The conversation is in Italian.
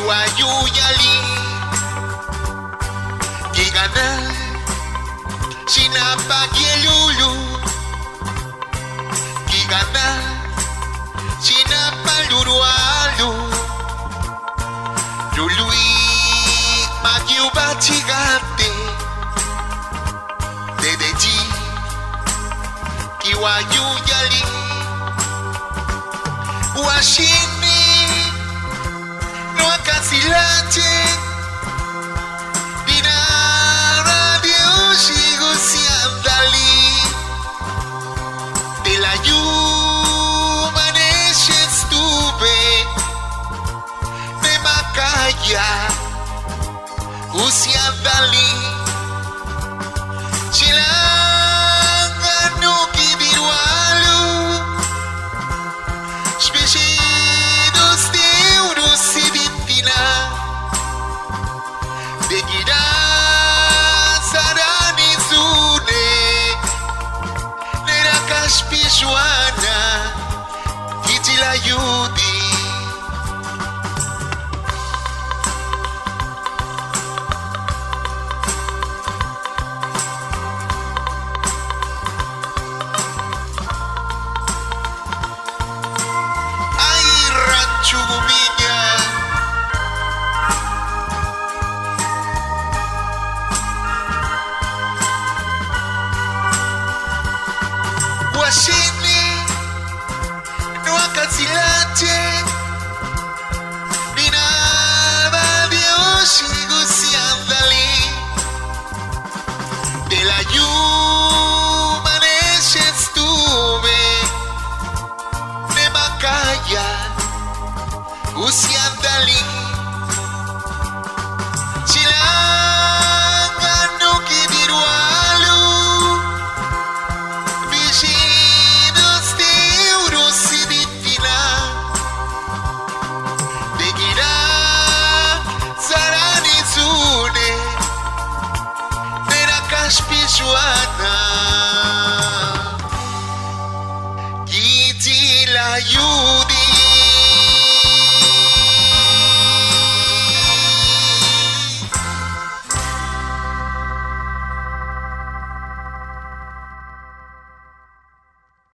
Kiwayuyali Gigana Sinapagielulu Gigana Sinapalurualu Lului Magiubatigate Dedeji Kiwayuyali Washini Noakasilate Dinara Dioshigo Siandali De la Yumaneshe estuve De Macaya Usiandali Chilanga Nuki Dirualu Spesidos Deus Siditina De Gida Sarani Zune Nera Caspijuana Kitila Yudi Chuguminya Washini Noakasilate Dinaba Dioshigo Siandali De la Yumaneshe estuve De Macaya Usiandali Chilanga Nuki Dirualu Viginos de Eurosiditina De Gira Sarani Zune Nera Caspijuana